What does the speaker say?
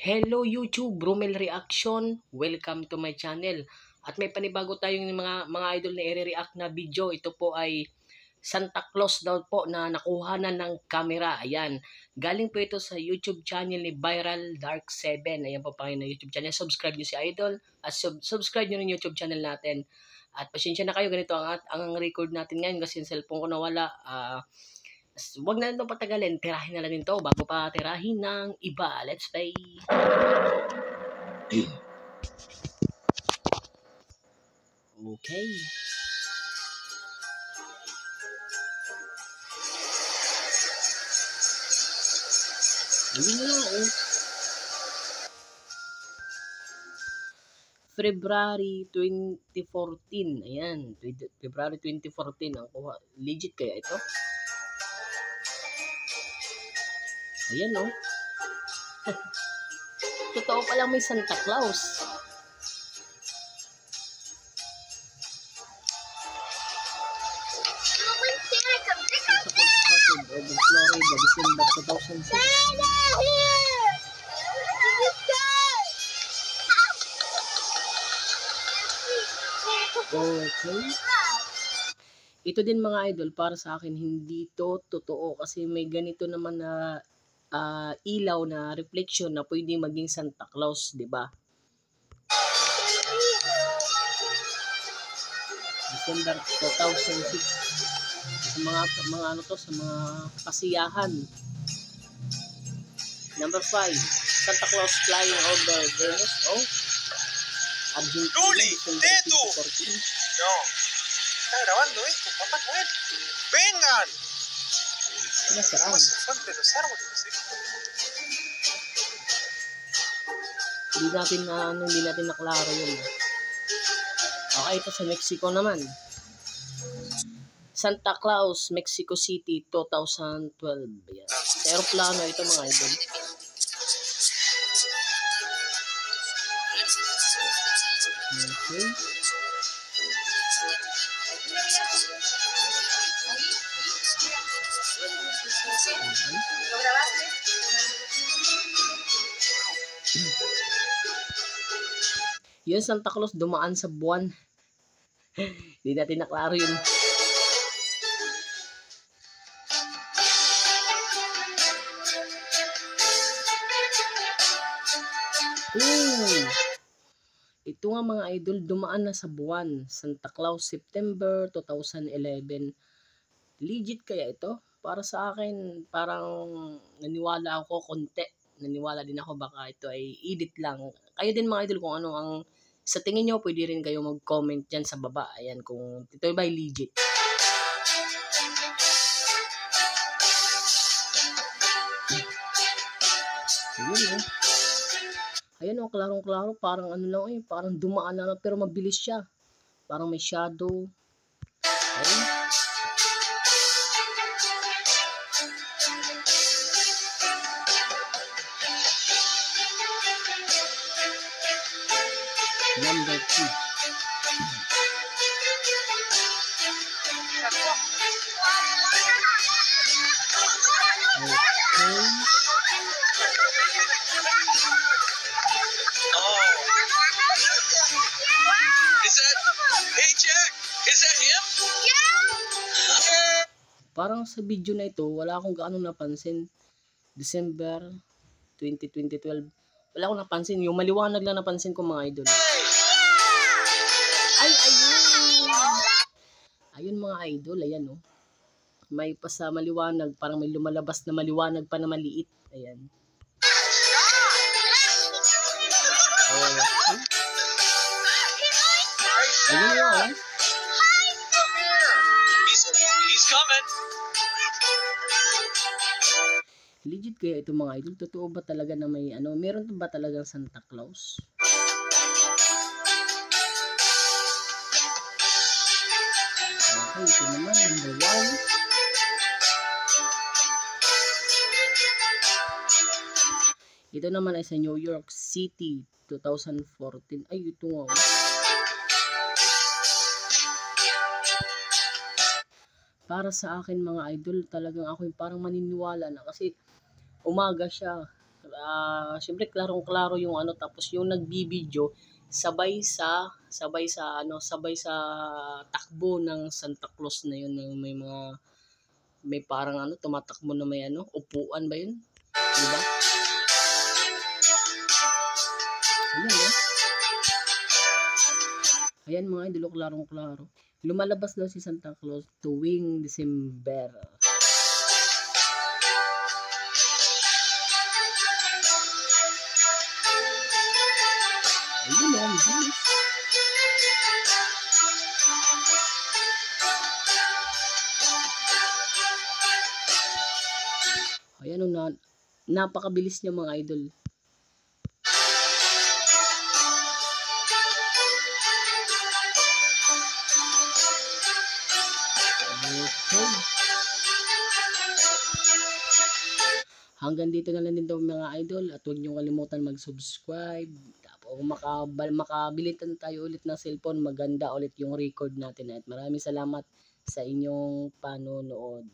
Hello YouTube, Bromel Reaction. Welcome to my channel. At may panibago tayong mga idol na i-react na video. Ito po ay Santa Claus daw po na nakuhanan ng camera. Ayan. Galing po ito sa YouTube channel ni Viral Dark 7. Ayan po pa na YouTube channel. Subscribe niyo si Idol at subscribe niyo rin YouTube channel natin. At pasensya na kayo, ganito ang record natin ngayon kasi yung cellphone ko nawala. Huwag na ito patagalin, tirahin na lang ito bago pa tirahin ng iba. Let's play! Okay. Ayun na lang oh. February 2014. Ayan, February 2014 ang kuha. Legit kaya ito? Ayan oh. Totoo pala may Santa Claus. Santa Claus started over Florida, December 2006. Okay. Ito din mga idol, para sa akin hindi to totoo kasi may ganito naman na ilaw na reflection na pwede maging Santa Claus, di ba? December 2006 sa mga ano to, sa mga kasiyahan. Number 5, Santa Claus flying over Venus. Oh, Argentina, December 2014. No, está grabando esto, papá Noel. ¡Vengan! Nasaan? Se fue entre los árboles, ¿sí? Hindi natin naklaro yun. Okay, ito sa Mexico naman. Santa Claus, Mexico City, 2012. Yan. Sa aeroplano ito mga idol. Okay. Yun, Santa Claus dumaan sa buwan. Hindi natin naklaro yun. Ito nga mga idol, dumaan na sa buwan. Santa Claus, September 2011. Legit kaya ito? Para sa akin, parang naniwala ako konti. Naniwala din ako baka ito ay edit lang. Kayo din mga idol kung ano ang sa tingin nyo, pwede rin kayo mag-comment dyan sa baba. Ayan, kung ito ba ay legit. Ayun oh. Ayan oh, klarong-klaro. Parang ano lang eh, parang dumaan na pero mabilis siya. Parang may shadow. Ayun. Number 2. Okay. Hey Jack, is that him? Parang sa video na ito, wala akong gaano napansin. December 2012. Wala akong napansin. Yung maliwanag lang napansin ko mga idol. Ay, ayun! Ayun mga idol, ayan oh. May pa sa maliwanag, parang may lumalabas na maliwanag pa na maliit. Ayan. Okay. Ayun nga oh. He's coming. Legit kaya ito mga idol? Totoo ba talaga na may ano? Meron ba talagang Santa Claus? Okay, ito naman, number 1. Ito naman ay sa New York City, 2014. Ay, ito nga. Para sa akin mga idol, talagang ako yung parang maniniwala na kasi umaga siya. Siyempre klarong-klaro yung ano, tapos yung nagbibideo sabay sa takbo ng Santa Claus na yun, yung may parang ano, tumatakbo na may ano, upuan ba yun? Diba? Ayan, eh. Ayan mga idol, klarong-klaro. Lumalabas daw si Santa Claus tuwing December. Ayun, ang bilis. Ayan, napakabilis niya mga idol. Okay. Hanggang dito na lang din daw mga idol, at huwag niyo kalimutan mag-subscribe. Tapos kung makabilitan tayo ulit ng cellphone, maganda ulit yung record natin. At maraming salamat sa inyong panonood.